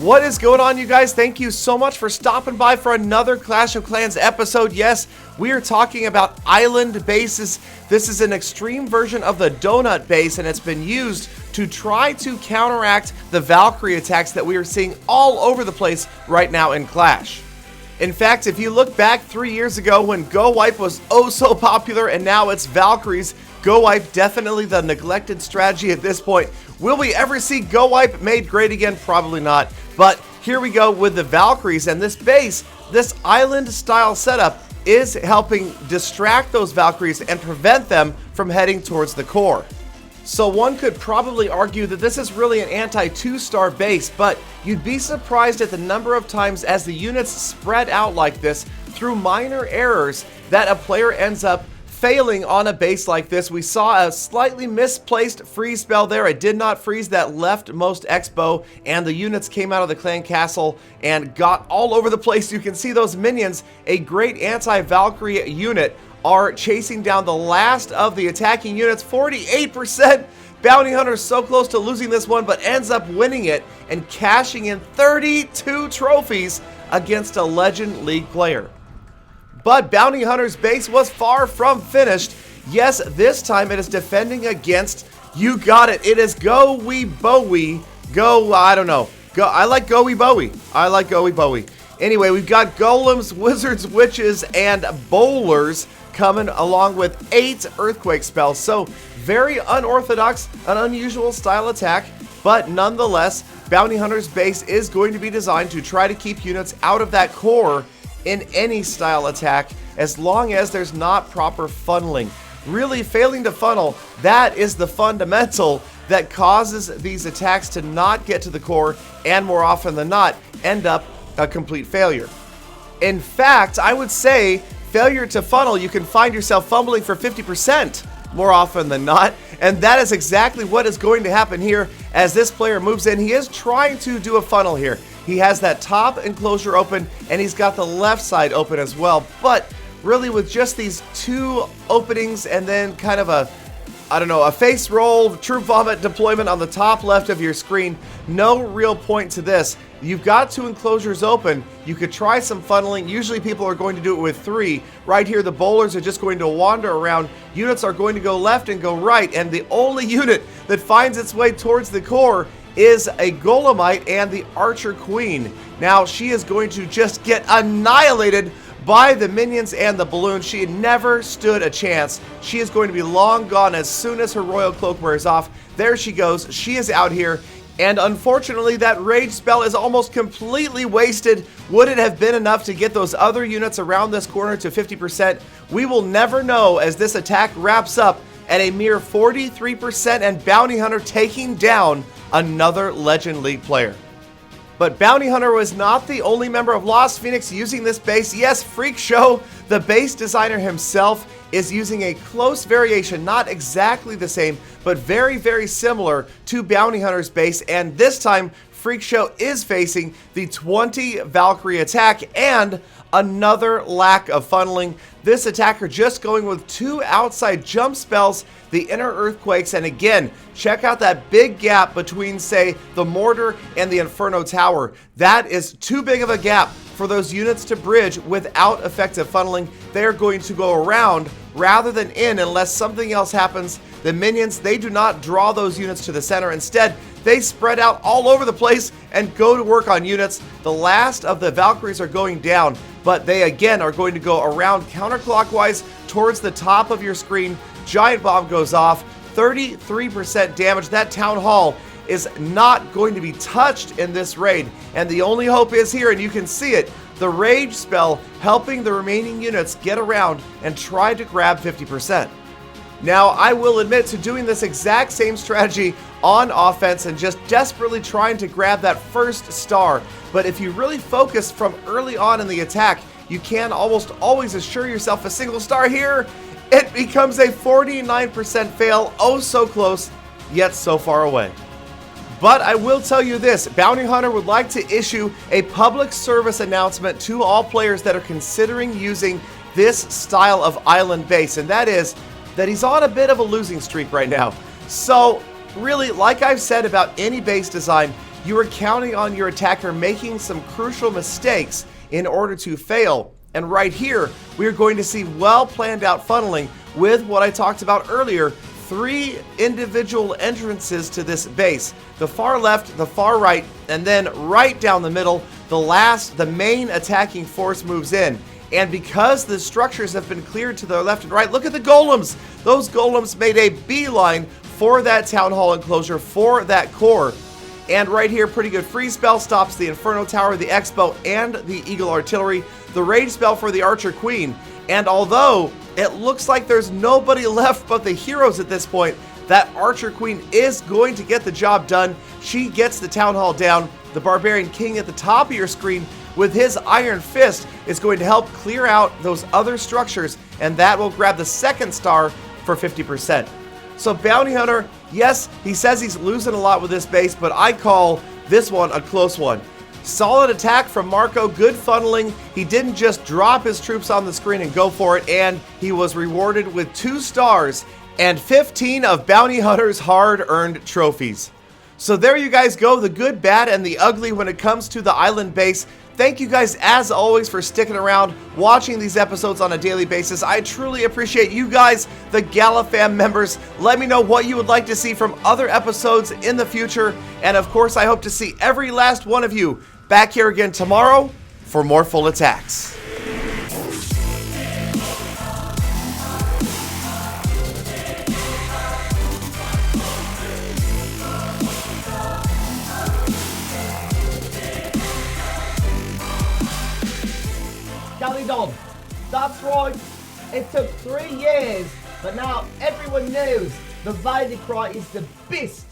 What is going on, you guys? Thank you so much for stopping by for another Clash of Clans episode. Yes, we are talking about island bases. This is an extreme version of the donut base, and it's been used to try to counteract the Valkyrie attacks that we are seeing all over the place right now in Clash. In fact, if you look back 3 years ago when Go Wipe was oh so popular, and now it's Valkyries, Go Wipe definitely the neglected strategy at this point. Will we ever see Go Wipe made great again? Probably not. But here we go with the Valkyries, and this base, this island style setup is helping distract those Valkyries and prevent them from heading towards the core. So one could probably argue that this is really an anti-2-star base, but you'd be surprised at the number of times as the units spread out like this through minor errors that a player ends up failing on a base like this. We saw a slightly misplaced freeze spell there. It did not freeze that leftmost X-bow, and the units came out of the clan castle and got all over the place. You can see those minions, a great anti-Valkyrie unit, are chasing down the last of the attacking units. 48%. Bounty Hunter so close to losing this one, but ends up winning it and cashing in 32 trophies against a Legend League player. But Bounty Hunter's base was far from finished. Yes, this time it is defending against, you got it, it is Go-Wee Bowie. I don't know. I like Go-Wee Bowie. I like Go-Wee Bowie. Anyway, we've got golems, wizards, witches, and bowlers coming along with 8 earthquake spells. So very unorthodox, an unusual style attack, but nonetheless, Bounty Hunter's base is going to be designed to try to keep units out of that core in any style attack, as long as there's not proper funneling. Really failing to funnel, that is the fundamental that causes these attacks to not get to the core, and more often than not, end up a complete failure. In fact, I would say failure to funnel, you can find yourself fumbling for 50% more often than not, and that is exactly what is going to happen here as this player moves in. He is trying to do a funnel here. He has that top enclosure open, and he's got the left side open as well. But really, with just these 2 openings and then kind of a face roll, troop vomit deployment on the top left of your screen, no real point to this. You've got 2 enclosures open. You could try some funneling. Usually people are going to do it with 3. Right here, the bowlers are just going to wander around. Units are going to go left and go right, and the only unit that finds its way towards the core is a Golemite and the Archer Queen. Now, she is going to just get annihilated by the minions and the balloon. She never stood a chance. She is going to be long gone as soon as her royal cloak wears off. There she goes. She is out here. And unfortunately, that rage spell is almost completely wasted. Would it have been enough to get those other units around this corner to 50%? We will never know as this attack wraps up at a mere 43%, and Bounty Hunter taking down another Legend League player. But Bounty Hunter was not the only member of Lost Phoenix using this base. Yes, Freakshow, the base designer himself, is using a close variation, not exactly the same, but very, very similar to Bounty Hunter's base. And this time, Freakshow is facing the 20 Valkyrie attack and another lack of funneling. This attacker just going with 2 outside jump spells, the inner earthquakes, and again, check out that big gap between, say, the mortar and the Inferno Tower. That is too big of a gap for those units to bridge without effective funneling. They're going to go around rather than in unless something else happens. The minions, they do not draw those units to the center. Instead, they spread out all over the place and go to work on units. The last of the Valkyries are going down, but they again are going to go around counterclockwise towards the top of your screen. Giant bomb goes off, 33% damage. That town hall is not going to be touched in this raid, and the only hope is here, and you can see it, the rage spell helping the remaining units get around and try to grab 50%. Now, I will admit to doing this exact same strategy on offense and just desperately trying to grab that first star. But if you really focus from early on in the attack, you can almost always assure yourself a single star here. It becomes a 49% fail, oh so close, yet so far away. But I will tell you this, Bounty Hunter would like to issue a public service announcement to all players that are considering using this style of island base, and that is that he's on a bit of a losing streak right now. So really, like I've said about any base design, you are counting on your attacker making some crucial mistakes in order to fail. And right here, we are going to see well planned out funneling with what I talked about earlier, 3 individual entrances to this base. The far left, the far right, and then right down the middle, the main attacking force moves in. And because the structures have been cleared to their left and right, look at the golems. Those golems made a beeline for that town hall enclosure, for that core. And right here, pretty good freeze spell stops the Inferno Tower, the X-Bow, and the Eagle Artillery. The Rage spell for the Archer Queen. And although it looks like there's nobody left but the heroes at this point, that Archer Queen is going to get the job done. She gets the Town Hall down. The Barbarian King at the top of your screen with his Iron Fist is going to help clear out those other structures, and that will grab the second star for 50%. So Bounty Hunter, yes, he says he's losing a lot with this base, but I call this one a close one. Solid attack from Marco, good funneling. He didn't just drop his troops on the screen and go for it, and he was rewarded with 2 stars and 15 of Bounty Hunter's hard-earned trophies. So there you guys go, the good, bad, and the ugly when it comes to the island base. Thank you guys, as always, for sticking around, watching these episodes on a daily basis. I truly appreciate you guys, the Gala fam members. Let me know what you would like to see from other episodes in the future. And of course, I hope to see every last one of you back here again tomorrow for more full attacks. Galadon, that's right. It took 3 years, but now everyone knows the Valkyrie is the best